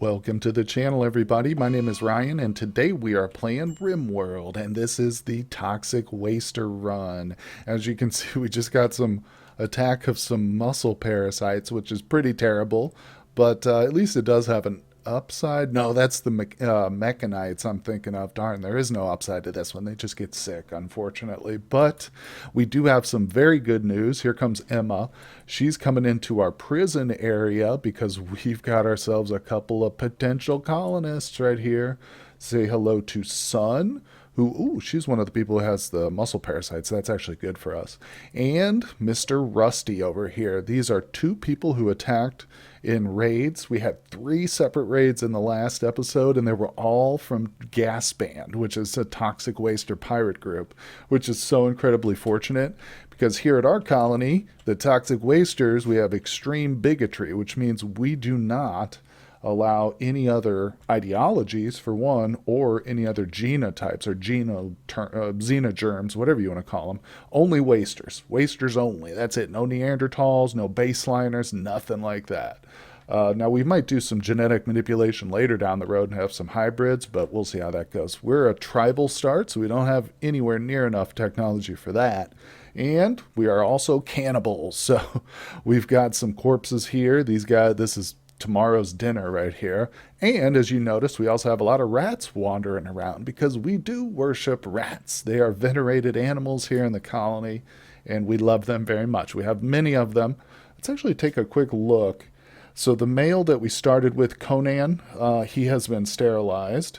Welcome to the channel, everybody. My name is Ryan, and today we are playing RimWorld, and this is the Toxic Waster run. As you can see, we just got some attack of some muscle parasites, which is pretty terrible, but at least it does have an upside. No, that's the mechanites I'm thinking of. Darn, there is no upside to this one. They just get sick, unfortunately. But we do have some very good news. Here comes Emma. She's coming into our prison area because we've got ourselves a couple of potential colonists right here. Say hello to Sun, who, ooh, she's one of the people who has the muscle parasites. That's actually good for us. And Mr. Rusty over here. These are two people who attacked in raids. We had 3 separate raids in the last episode, and they were all from Gas Band, which is a Toxic Waster pirate group, which is so incredibly fortunate because here at our colony, the Toxic Wasters, we have extreme bigotry, which means we do not allow any other ideologies, for one, or any other genotypes or xenogerms, whatever you want to call them. Only wasters. Wasters only. That's it. No Neanderthals, no baseliners, nothing like that. Now, we might do some genetic manipulation later down the road and have some hybrids, but we'll see how that goes. We're a tribal start, so we don't have anywhere near enough technology for that. And we are also cannibals, so we've got some corpses here. These guys, this is tomorrow's dinner right here. And as you notice, we also have a lot of rats wandering around because we do worship rats. They are venerated animals here in the colony, and we love them very much. We have many of them. Let's actually take a quick look. So the male that we started with, Conan, he has been sterilized,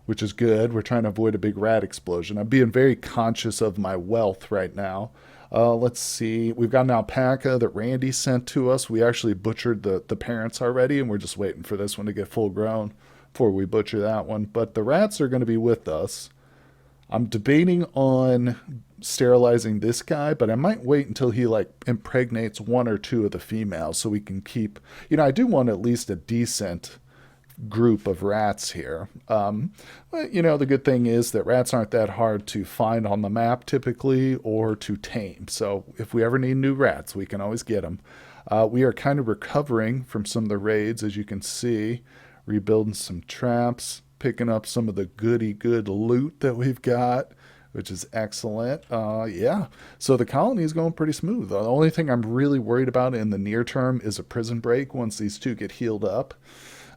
which is good. We're trying to avoid a big rat explosion. I'm being very conscious of my wealth right now. Let's see. We've got an alpaca that Randy sent to us. We actually butchered the parents already, and we're just waiting for this one to get full grown before we butcher that one. But the rats are going to be with us. I'm debating on sterilizing this guy, but I might wait until he impregnates 1 or 2 of the females so we can keep, I do want at least a decent group of rats here. But, the good thing is that rats aren't that hard to find on the map typically or to tame. So if we ever need new rats, we can always get them. We are kind of recovering from some of the raids, as you can see, rebuilding some traps, picking up some of the good loot that we've got, which is excellent. Yeah, so the colony is going pretty smooth. The only thing I'm really worried about in the near term is a prison break once these 2 get healed up.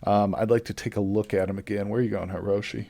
I'd like to take a look at him again. Where are you going, Hiroshi?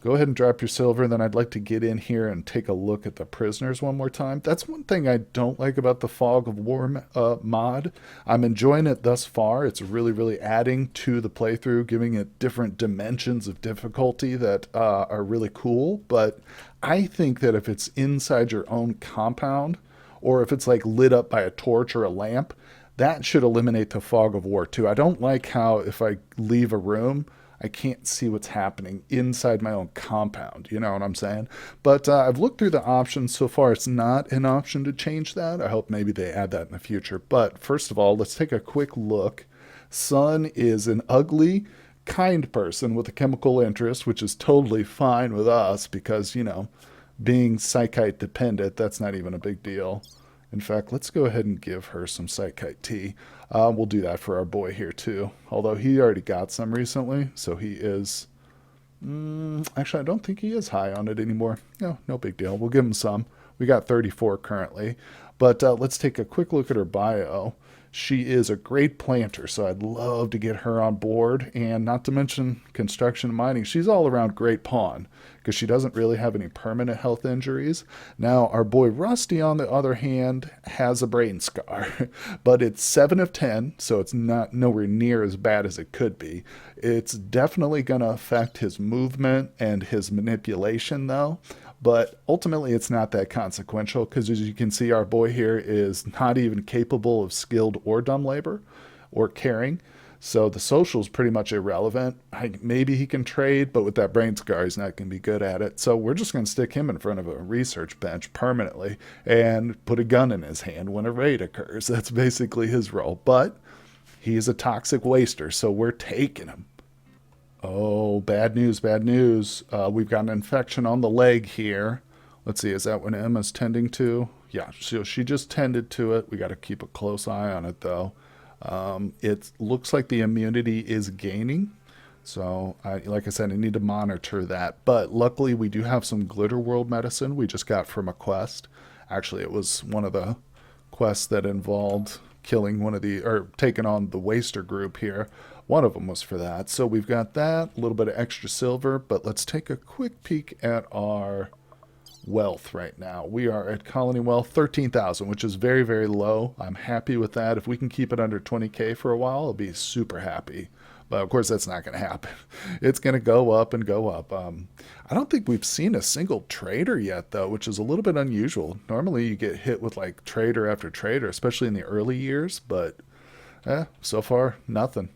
Go ahead and drop your silver, and then I'd like to get in here and take a look at the prisoners one more time. That's one thing I don't like about the Fog of War mod. I'm enjoying it thus far. It's really, really adding to the playthrough, giving it different dimensions of difficulty that are really cool. But I think that if it's inside your own compound, or if it's lit up by a torch or a lamp, that should eliminate the Fog of War too. I don't like how if I leave a room, I can't see what's happening inside my own compound. You know what I'm saying? But I've looked through the options. So far, it's not an option to change that. I hope maybe they add that in the future. But first of all, let's take a quick look. Sun is an ugly, kind person with a chemical interest, which is totally fine with us because, being psychite dependent, that's not even a big deal. In fact, let's go ahead and give her some psychite tea. We'll do that for our boy here too. Although he already got some recently, so he is... actually, I don't think he is high on it anymore. No big deal. We'll give him some. We got 34 currently. But let's take a quick look at her bio. She is a great planter, so I'd love to get her on board. And not to mention construction and mining. She's all around great pawn because she doesn't really have any permanent health injuries. Now, our boy Rusty, on the other hand, has a brain scar, but it's 7 of 10, so it's not nowhere near as bad as it could be. It's definitely going to affect his movement and his manipulation, though. But ultimately, it's not that consequential because, as you can see, our boy here is not even capable of skilled or dumb labor or caring. So the social is pretty much irrelevant. Maybe he can trade, but with that brain scar, he's not going to be good at it. So we're just going to stick him in front of a research bench permanently and put a gun in his hand when a raid occurs. That's basically his role. But he's a toxic waster, so we're taking him. Oh, bad news, bad news. We've got an infection on the leg here. Let's see, is that what Emma's tending to? Yeah, so she just tended to it. We got to keep a close eye on it, though. It looks like the immunity is gaining. So, like I said, I need to monitor that. But luckily, we do have some Glitter World medicine we just got from a quest. Actually, it was one of the quests that involved killing one of the, or taking on the Waster group here. One of them was for that. So we've got that, a little bit of extra silver. But let's take a quick peek at our wealth right now. We are at colony wealth 13,000, which is very, very low. I'm happy with that. If we can keep it under 20k for a while, I'll be super happy. But of course, that's not going to happen. It's going to go up and go up. I don't think we've seen a single trader yet, though, which is a little bit unusual. Normally, you get hit with like trader after trader, especially in the early years. But so far, nothing.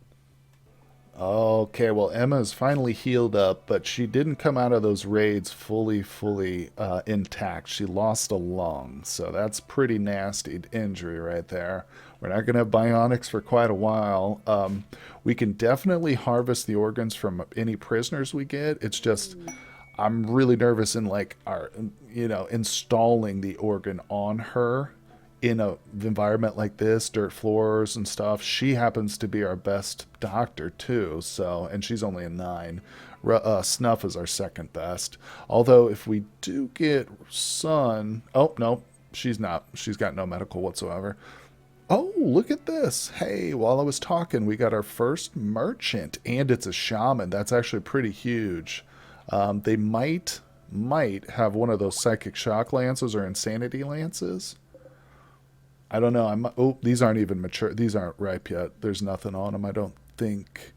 Okay, well, Emma's finally healed up, but she didn't come out of those raids fully intact. She lost a lung, so that's pretty nasty injury right there. We're not going to have bionics for quite a while. We can definitely harvest the organs from any prisoners we get. It's just I'm really nervous in like our, installing the organ on her in a environment like this, dirt floors and stuff. She happens to be our best doctor too, so, and she's only a 9. Snuff is our second best. Although if we do get Sun, oh no, she's not. She's got no medical whatsoever. Oh, look at this. Hey, while I was talking, we got our first merchant, and it's a shaman. That's actually pretty huge. They might have one of those psychic shock lances or insanity lances. I don't know. Oh, these aren't even mature. These aren't ripe yet. There's nothing on them, I don't think.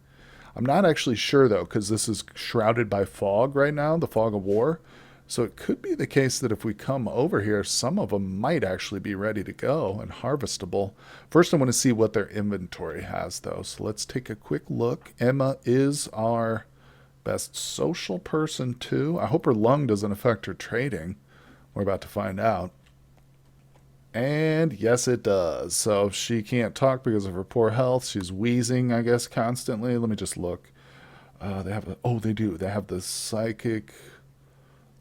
I'm not actually sure, though, because this is shrouded by fog right now, the fog of war. So it could be the case that if we come over here, some of them might actually be ready to go and harvestable. First, I want to see what their inventory has, though. So let's take a quick look. Emma is our best social person, too. I hope her lung doesn't affect her trading. We're about to find out. And yes, it does. So she can't talk because of her poor health. She's wheezing, I guess, constantly. Let me just look. They have they do. They have the psychic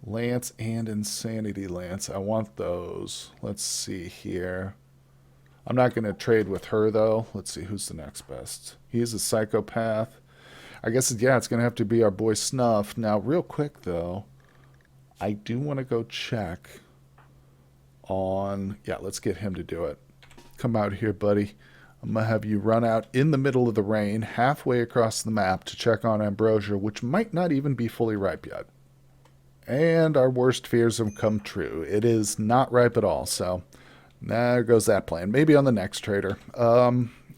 lance and insanity lance. I want those. Let's see here. I'm not going to trade with her, though. Let's see who's the next best. He's a psychopath. I guess, yeah, it's going to have to be our boy Snuff. Now, real quick, though, I do want to go check on, yeah, let's get him to do it. Come out here, buddy. I'm going to have you run out in the middle of the rain, halfway across the map to check on ambrosia, which might not even be fully ripe yet. And our worst fears have come true. It is not ripe at all, so there goes that plan. Maybe on the next trader.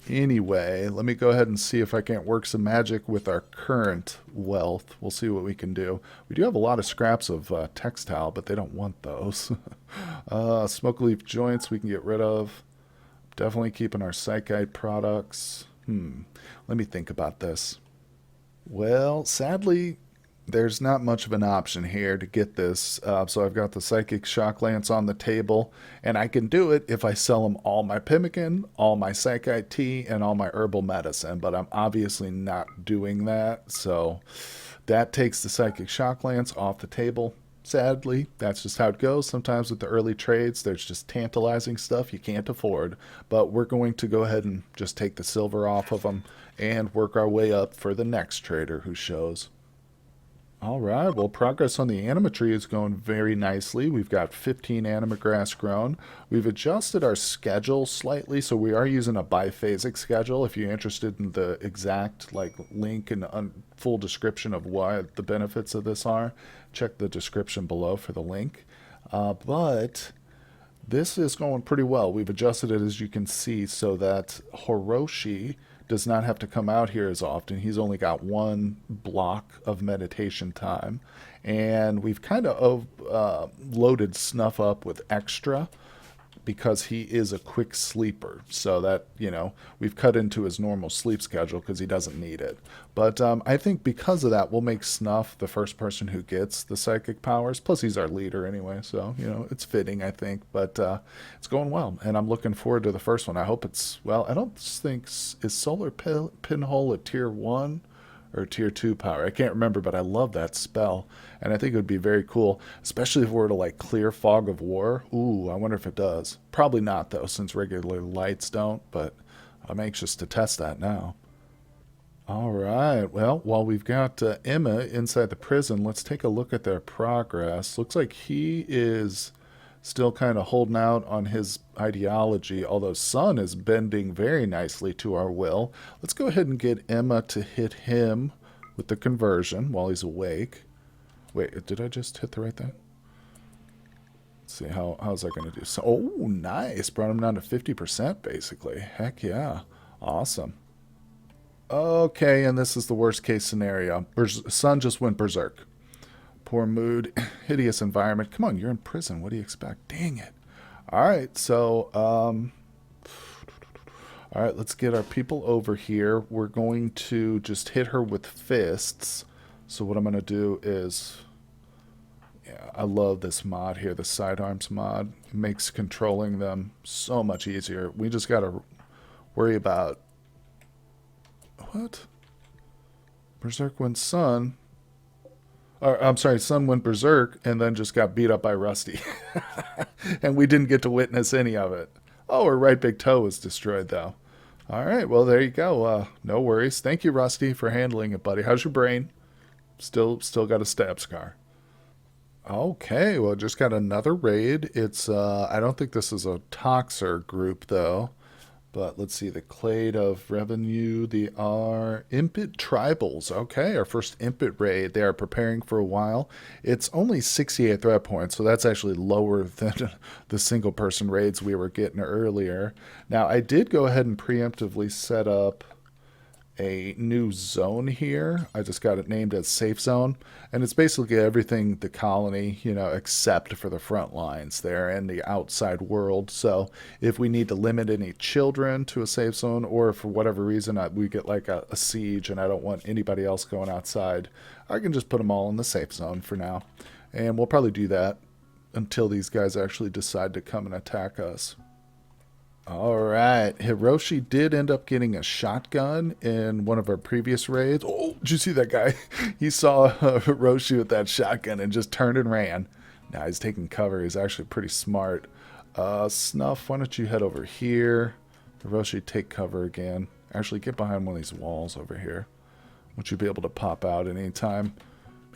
Anyway, let me go ahead and see if I can't work some magic with our current wealth. We'll see what we can do. We do have a lot of scraps of textile, but they don't want those. Smoke leaf joints we can get rid of. Definitely keeping our psychite products. Let me think about this. Well, sadly, there's not much of an option here to get this. So I've got the Psychic Shock Lance on the table, and I can do it if I sell them all my pemmican, all my psychite tea, and all my herbal medicine, but I'm obviously not doing that. So that takes the Psychic Shock Lance off the table. Sadly, that's just how it goes. Sometimes with the early trades, there's just tantalizing stuff you can't afford. But we're going to go ahead and just take the silver off of them and work our way up for the next trader who shows. All right, well, progress on the anima tree is going very nicely. We've got 15 anima grass grown. We've adjusted our schedule slightly, so we are using a biphasic schedule. If you're interested in the exact link and full description of what the benefits of this are, check the description below for the link. But this is going pretty well. We've adjusted it, as you can see, so that Hiroshi does not have to come out here as often. He's only got one block of meditation time. And we've kind of loaded Snuff up with extra because he is a quick sleeper. So that, we've cut into his normal sleep schedule because he doesn't need it. But I think because of that, we'll make Snuff the first person who gets the psychic powers. Plus, he's our leader anyway. So, it's fitting, I think. But it's going well. And I'm looking forward to the first one. I hope it's, well, I don't think, is Solar Pinhole a tier 1? Or tier 2 power. I can't remember, but I love that spell. And I think it would be very cool, especially if we were to clear Fog of War. Ooh, I wonder if it does. Probably not, though, since regular lights don't, but I'm anxious to test that now. All right. Well, while we've got Emma inside the prison, let's take a look at their progress. Looks like he is still kind of holding out on his ideology, although Sun is bending very nicely to our will. Let's go ahead and get Emma to hit him with the conversion while he's awake. Wait, did I just hit the right thing? Let's see, how's that going to do? So, oh, nice. Brought him down to 50%, basically. Heck yeah. Awesome. Okay, and this is the worst case scenario. Sun just went berserk. Poor mood, hideous environment. Come on, you're in prison. What do you expect? Dang it. All right, so, all right, let's get our people over here. We're going to just hit her with fists. So what I'm going to do is, yeah, I love this mod here, the sidearms mod. It makes controlling them so much easier. We just got to worry about, what? Berserk went Sun. Or, I'm sorry, Sun went berserk and then just got beat up by Rusty. And we didn't get to witness any of it. Oh, her right big toe was destroyed, though. All right, well, there you go. No worries. Thank you, Rusty, for handling it, buddy. How's your brain? Still got a stab scar. Okay, well, just got another raid. It's, I don't think this is a Toxer group, though. But let's see, the Clade of Revenue, the are Impit Tribals. Okay, our first Impit raid. They are preparing for a while. It's only 68 threat points, so that's actually lower than the single person raids we were getting earlier. Now, I did go ahead and preemptively set up a new zone here. I just got it named as Safe Zone, and it's basically everything the colony, except for the front lines there and the outside world. So if we need to limit any children to a safe zone, or if for whatever reason we get like a siege and I don't want anybody else going outside, I can just put them all in the safe zone for now. And we'll probably do that until these guys actually decide to come and attack us. All right, Hiroshi did end up getting a shotgun in one of our previous raids. Oh, did you see that guy? He saw Hiroshi with that shotgun and just turned and ran. Now he's taking cover. He's actually pretty smart. Snuff, why don't you head over here? Hiroshi, take cover again. Actually, get behind one of these walls over here. Won't you be able to pop out at any time?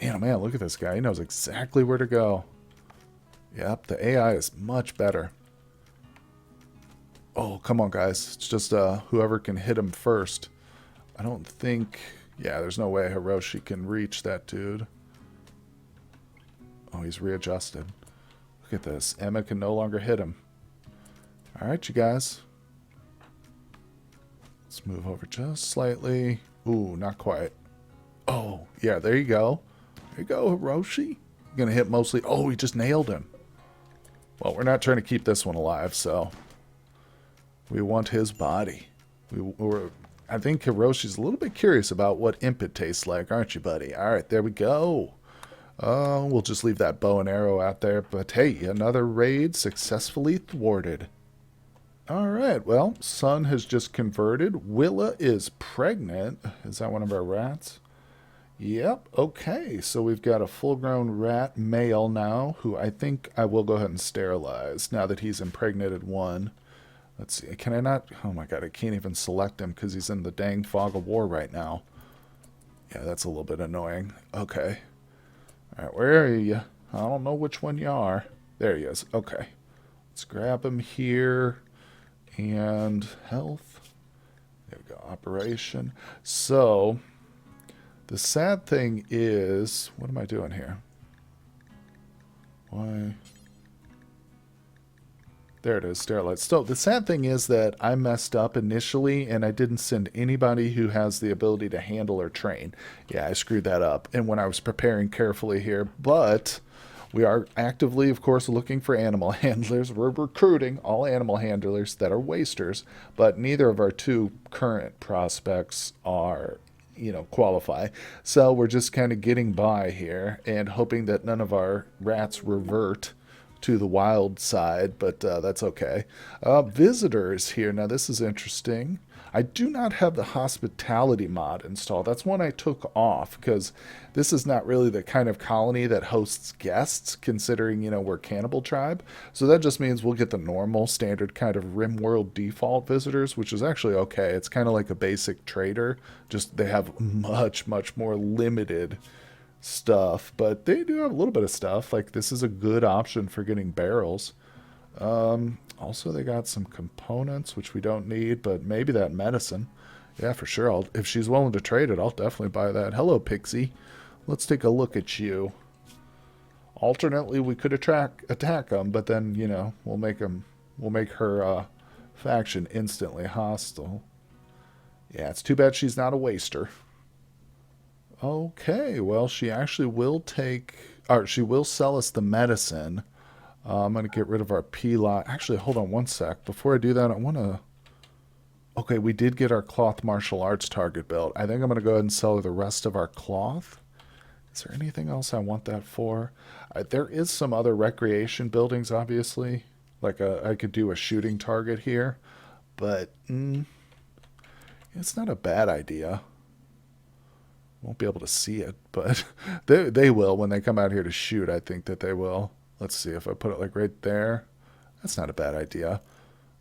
Man, oh man, look at this guy. He knows exactly where to go. Yep, the AI is much better. Oh, come on, guys. It's just whoever can hit him first. I don't think... Yeah, there's no way Hiroshi can reach that dude. Oh, he's readjusted. Look at this. Emma can no longer hit him. All right, you guys. Let's move over just slightly. Ooh, not quite. Oh, yeah, there you go. There you go, Hiroshi. Gonna hit mostly... Oh, he just nailed him. Well, we're not trying to keep this one alive, so... We want his body. I think Hiroshi's a little bit curious about what impet tastes like, aren't you, buddy? All right, there we go. We'll just leave that bow and arrow out there. But hey, another raid successfully thwarted. All right, well, Sun has just converted. Willa is pregnant. Is that one of our rats? Yep, okay. So we've got a full-grown rat male now, who I think I will go ahead and sterilize now that he's impregnated one. Let's see, can I not? Oh my god, I can't even select him because he's in the dang fog of war right now. Yeah, that's a little bit annoying. Okay. Alright, where are you? I don't know which one you are. There he is. Okay. Let's grab him here. And health. There we go, operation. So, the sad thing is, what am I doing here? Why? There it is, sterilized. So the sad thing is that I messed up initially and I didn't send anybody who has the ability to handle or train. Yeah, I screwed that up. And when I was preparing carefully here, but we are actively, of course, looking for animal handlers. We're recruiting all animal handlers that are wasters, but neither of our two current prospects are, qualify. So we're just kind of getting by here and hoping that none of our rats revert. to the wild side, but that's okay. Visitors here. Now, this is interesting. I do not have the hospitality mod installed. That's one I took off because this is not really the kind of colony that hosts guests, considering, we're Cannibal Tribe. So that just means we'll get the normal, standard kind of RimWorld default visitors, which is actually okay. It's kind of like a basic trader, just they have much, much more limited stuff, but they do have a little bit of stuff. Like, this is a good option for getting barrels. Also, they got some components, which we don't need, but maybe that medicine. Yeah, for sure. If she's willing to trade it, I'll definitely buy that. Hello, Pixie. Let's take a look at you. Alternately, we could attack them, but then, we'll make her faction instantly hostile. Yeah, it's too bad she's not a waster. Okay, well, she actually will she will sell us the medicine. I'm going to get rid of our P-lot. Actually, hold on one sec. Before I do that, I want to... Okay, we did get our cloth martial arts target built. I think I'm going to go ahead and sell the rest of our cloth. Is there anything else I want that for? There is some other recreation buildings, obviously. Like, I could do a shooting target here. But, it's not a bad idea. Won't be able to see it, but they will when they come out here to shoot. I think that they will. Let's see if I put it like right there. That's not a bad idea.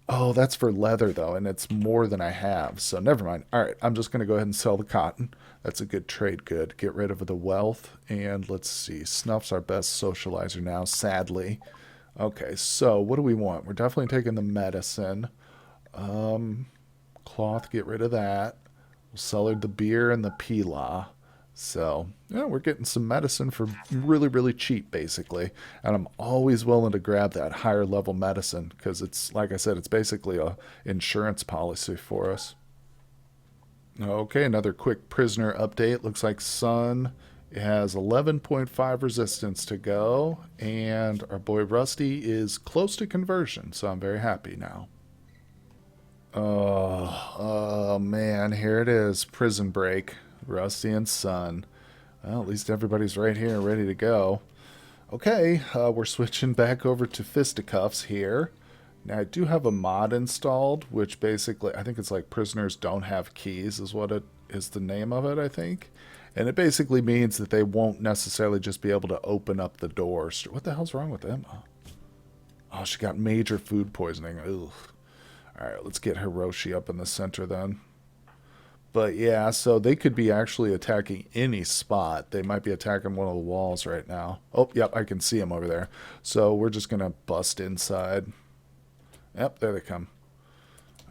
Oh, that's for leather though, and it's more than I have, so never mind. All right, I'm just going to go ahead and sell the cotton. That's a good trade good. Get rid of the wealth, and let's see. Snuff's our best socializer now, sadly. Okay, so what do we want? We're definitely taking the medicine. Cloth, get rid of that. We'll sell her the beer and the Pila. So, yeah, we're getting some medicine for really, really cheap, basically. And I'm always willing to grab that higher level medicine because it's, like I said, it's basically a insurance policy for us. Okay, another quick prisoner update. Looks like Sun has 11.5 resistance to go, and our boy Rusty is close to conversion, so I'm very happy now. Oh man, here it is. Prison break. Rusty and Sun. Well, at least everybody's right here ready to go. Okay, we're switching back over to fisticuffs here. Now, I do have a mod installed, which basically, I think it's like prisoners don't have keys is what it is, the name of it, I think. And it basically means that they won't necessarily just be able to open up the doors. What the hell's wrong with Emma? Oh, she got major food poisoning. Ugh. Alright, let's get Hiroshi up in the center then. But yeah, so they could be actually attacking any spot. They might be attacking one of the walls right now. Oh, yep, I can see them over there. So we're just going to bust inside. Yep, there they come.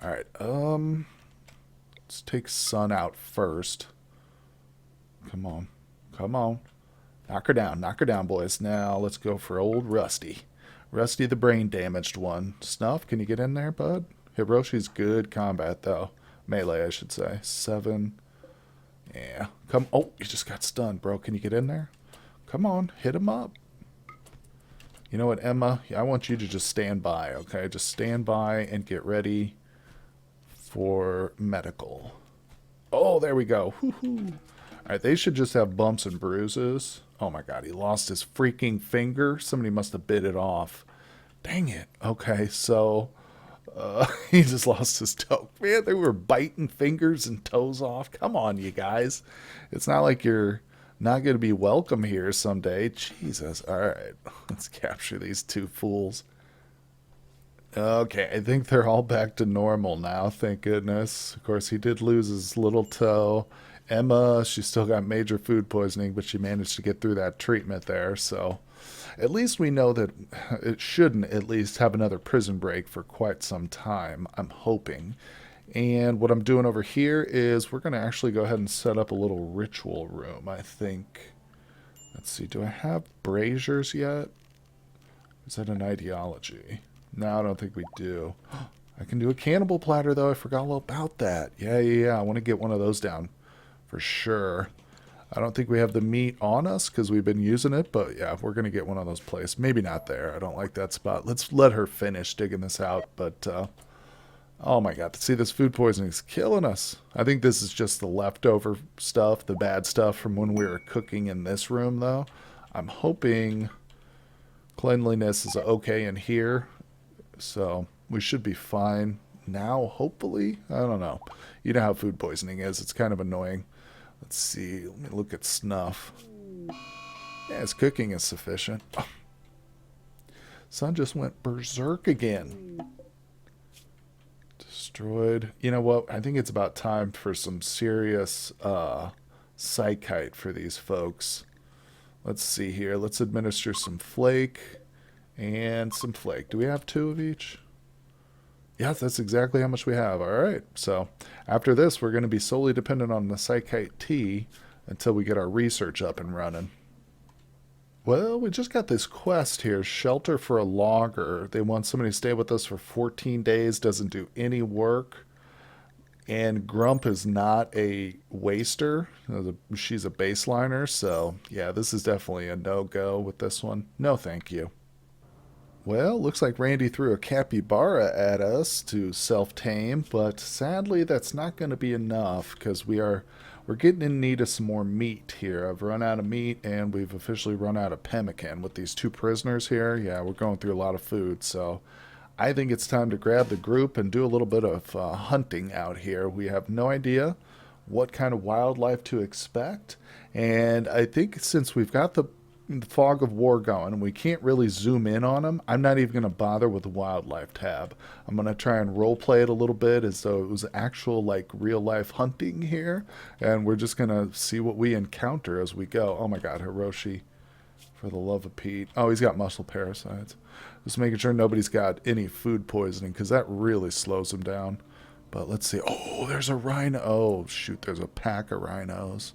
Alright, let's take Sun out first. Come on. Come on. Knock her down, boys. Now let's go for old Rusty. Rusty the brain damaged one. Snuff, can you get in there, bud? Hiroshi's good combat, though. Melee, I should say. 7. Yeah. Come. Oh, you just got stunned, bro. Can you get in there? Come on. Hit him up. You know what, Emma? I want you to just stand by, okay? Just stand by and get ready for medical. Oh, there we go. Woo-hoo. All right, they should just have bumps and bruises. Oh, my God. He lost his freaking finger. Somebody must have bit it off. Dang it. Okay, so... he just lost his toe. Man, they were biting fingers and toes off. Come on, you guys. It's not like you're not going to be welcome here someday. Jesus. All right. Let's capture these two fools. Okay, I think they're all back to normal now, thank goodness. Of course, he did lose his little toe. Emma, she still got major food poisoning, but she managed to get through that treatment there, so... At least we know that it shouldn't at least have another prison break for quite some time, I'm hoping. And what I'm doing over here is we're going to actually go ahead and set up a little ritual room, I think. Let's see, do I have braziers yet? Is that an ideology? No, I don't think we do. I can do a cannibal platter, though. I forgot all about that. Yeah. I want to get one of those down for sure. I don't think we have the meat on us because we've been using it, but yeah, we're going to get one of those placed. Maybe not there. I don't like that spot. Let's let her finish digging this out, but oh my God, see, this food poisoning is killing us. I think this is just the leftover stuff, the bad stuff from when we were cooking in this room, though. I'm hoping Cleanliness is okay in here, so we should be fine now, hopefully. I don't know. You know how food poisoning is. It's kind of annoying. Let's see. Let me look at snuff. Yeah, his cooking is sufficient. Oh, sun just went berserk again. Destroyed. You know what? I think it's about time for some serious psychite for these folks. Let's see here. Let's administer some flake and some flake. Do we have 2 of each? Yes, that's exactly how much we have. All right. So after this, we're going to be solely dependent on the psychite tea until we get our research up and running. Well, we just got this quest here, Shelter for a Logger. They want somebody to stay with us for 14 days, doesn't do any work. And Grump is not a waster. She's a baseliner, so yeah, this is definitely a no-go with this one. No thank you. Well, looks like Randy threw a capybara at us to self-tame, but sadly that's not going to be enough because we're getting in need of some more meat here. I've run out of meat and we've officially run out of pemmican with these 2 prisoners here. Yeah, we're going through a lot of food, so I think it's time to grab the group and do a little bit of hunting out here. We have no idea what kind of wildlife to expect, and I think since we've got the fog of war going and we can't really zoom in on them, I'm not even going to bother with the wildlife tab. I'm going to try and role play it a little bit as though it was actual like real life hunting here, and we're just going to see what we encounter as we go. Oh my god, Hiroshi, for the love of Pete. Oh, he's got muscle parasites. Just making sure nobody's got any food poisoning because that really slows him down. But let's see. Oh, there's a rhino. Oh shoot, there's a pack of rhinos.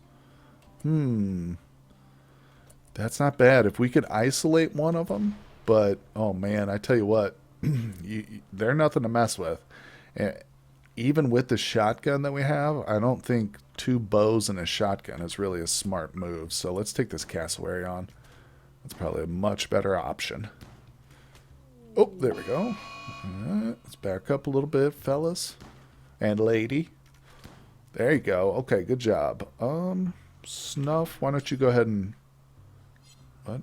That's not bad. If we could isolate one of them, but oh man, I tell you what, they're nothing to mess with. Even with the shotgun that we have, I don't think 2 bows and a shotgun is really a smart move. So let's take this cassowary on. That's probably a much better option. Oh, there we go. All right, let's back up a little bit, fellas and lady. There you go. Okay, good job. Snuff, why don't you go ahead and what?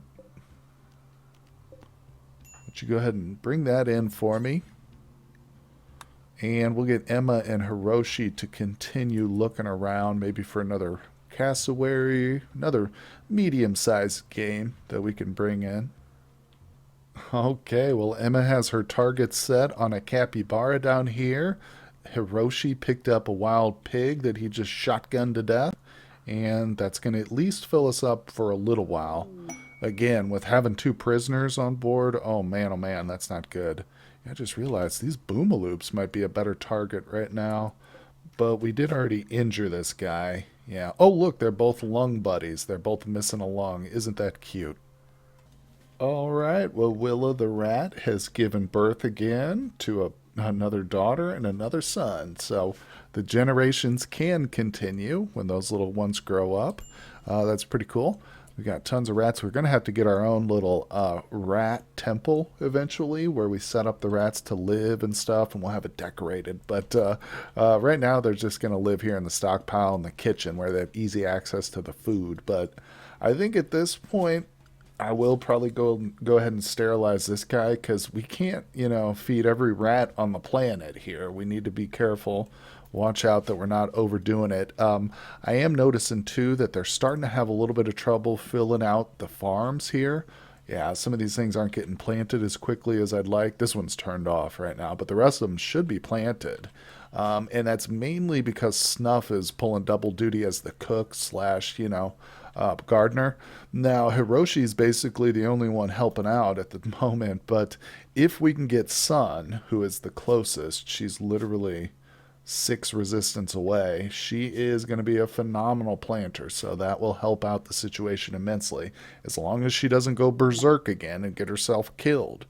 Why don't you go ahead and bring that in for me? And we'll get Emma and Hiroshi to continue looking around, maybe for another cassowary, another medium-sized game that we can bring in. Okay, well, Emma has her target set on a capybara down here. Hiroshi picked up a wild pig that he just shotgunned to death, and that's going to at least fill us up for a little while. Again, with having 2 prisoners on board, oh man, that's not good. I just realized these boomaloops might be a better target right now, but we did already injure this guy. Yeah. Oh, look, they're both lung buddies. They're both missing a lung. Isn't that cute? All right, well, Willa the rat has given birth again to another daughter and another son. So the generations can continue when those little ones grow up. That's pretty cool. We got tons of rats. We're going to have to get our own little rat temple eventually where we set up the rats to live and stuff, and we'll have it decorated. But right now they're just going to live here in the stockpile in the kitchen where they have easy access to the food. But I think at this point, I will probably go ahead and sterilize this guy because we can't, feed every rat on the planet here. We need to be careful. Watch out that we're not overdoing it. I am noticing, too, that they're starting to have a little bit of trouble filling out the farms here. Yeah, some of these things aren't getting planted as quickly as I'd like. This one's turned off right now, but the rest of them should be planted. And that's mainly because Snuff is pulling double duty as the cook slash, gardener. Now, Hiroshi's basically the only one helping out at the moment, but if we can get Sun, who is the closest, she's literally 6 resistance away, she is going to be a phenomenal planter, so that will help out the situation immensely, as long as she doesn't go berserk again and get herself killed.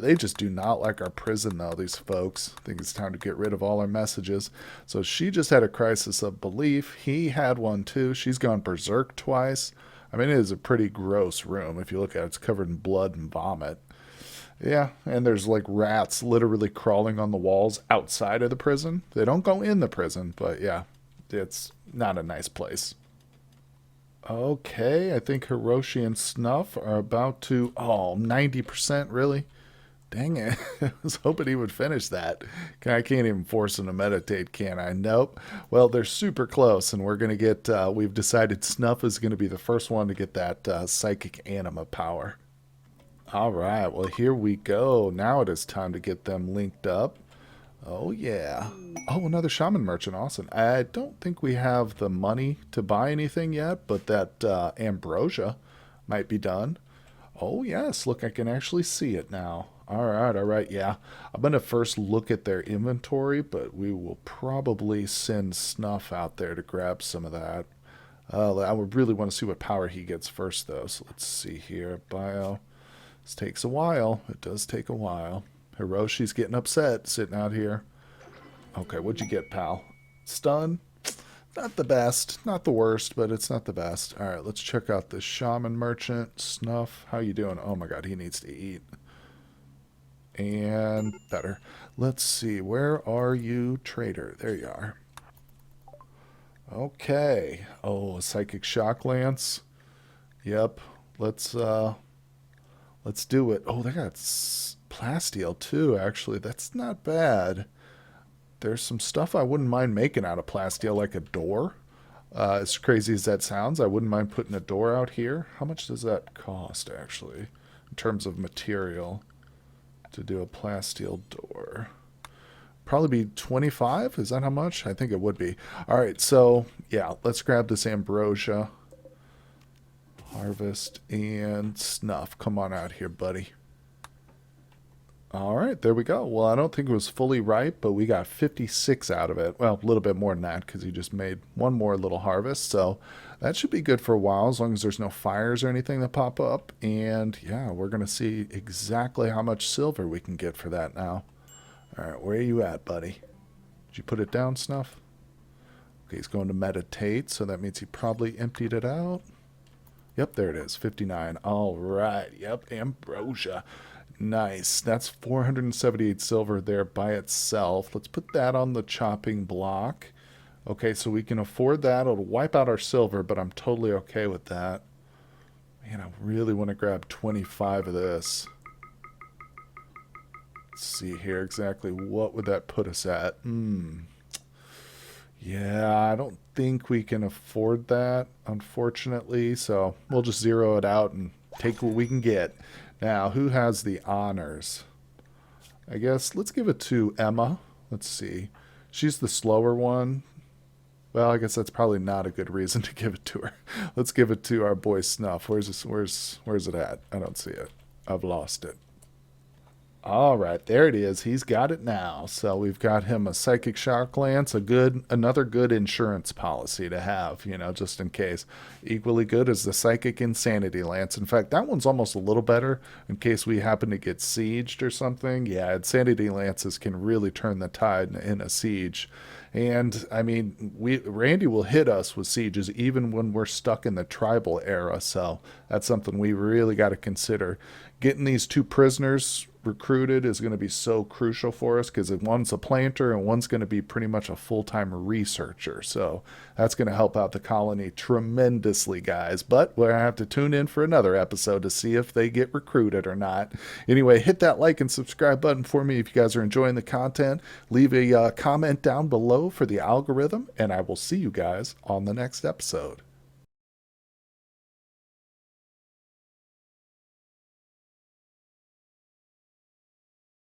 They just do not like our prison, though, these folks. I think it's time to get rid of all our messages. So she just had a crisis of belief. He had one, too. She's gone berserk twice. I mean, it is a pretty gross room. If you look at it, it's covered in blood and vomit. Yeah, and there's like rats literally crawling on the walls outside of the prison. They don't go in the prison, but yeah, it's not a nice place. Okay, I think Hiroshi and Snuff are about to... Oh, 90%, really? Dang it. I was hoping he would finish that. I can't even force him to meditate, can I? Nope. Well, they're super close, and we're going to get... we've decided Snuff is going to be the first one to get that psychic anima power. All right, well, here we go. Now it is time to get them linked up. Oh, yeah. Oh, another shaman merchant. Awesome. I don't think we have the money to buy anything yet, but that ambrosia might be done. Oh, yes. Look, I can actually see it now. All right, all right. Yeah. I'm going to first look at their inventory, but we will probably send Snuff out there to grab some of that. I would really want to see what power he gets first, though. So let's see here. Bio. This takes a while. It does take a while. Hiroshi's getting upset sitting out here. Okay, what'd you get, pal? Stun? Not the best. Not the worst, but it's not the best. All right, let's check out this shaman merchant. Snuff, how you doing? Oh my god, he needs to eat. And better. Let's see, where are you, trader? There you are. Okay. Oh, a psychic shock lance. Yep. Let's do it. Oh, they got plasteel too, actually. That's not bad. There's some stuff I wouldn't mind making out of plasteel, like a door. As crazy as that sounds, I wouldn't mind putting a door out here. How much does that cost, actually, in terms of material to do a plasteel door? Probably be 25. Is that how much? I think it would be. All right, so yeah, let's grab this ambrosia. Harvest and Snuff. Come on out here, buddy. All right, there we go. Well, I don't think it was fully ripe, but we got 56 out of it. Well, a little bit more than that because he just made one more little harvest. So that should be good for a while as long as there's no fires or anything that pop up. And yeah, we're going to see exactly how much silver we can get for that now. All right, where are you at, buddy? Did you put it down, Snuff? Okay, he's going to meditate, so that means he probably emptied it out. Yep, there it is, 59. All right, yep, ambrosia. Nice. That's 478 silver there by itself. Let's put that on the chopping block. Okay, so we can afford that. It'll wipe out our silver, but I'm totally okay with that. Man, I really want to grab 25 of this. Let's see here exactly what would that put us at. Yeah, I don't think we can afford that, unfortunately. So we'll just zero it out and take what we can get. Now, who has the honors? I guess let's give it to Emma. Let's see. She's the slower one. Well, I guess that's probably not a good reason to give it to her. Let's give it to our boy Snuff. Where's it at? I don't see it. I've lost it. All right, there it is. He's got it now. So we've got him a psychic shock lance, another good insurance policy to have, just in case. Equally good as the psychic insanity lance. In fact, that one's almost a little better in case we happen to get sieged or something. Yeah, insanity lances can really turn the tide in a siege. And I mean, Randy will hit us with sieges even when we're stuck in the tribal era. So that's something we really got to consider. Getting these two prisoners recruited is going to be so crucial for us because one's a planter and one's going to be pretty much a full-time researcher. So that's going to help out the colony tremendously, guys. But we're going to have to tune in for another episode to see if they get recruited or not. Anyway, hit that like and subscribe button for me if you guys are enjoying the content. Leave a comment down below for the algorithm, and I will see you guys on the next episode.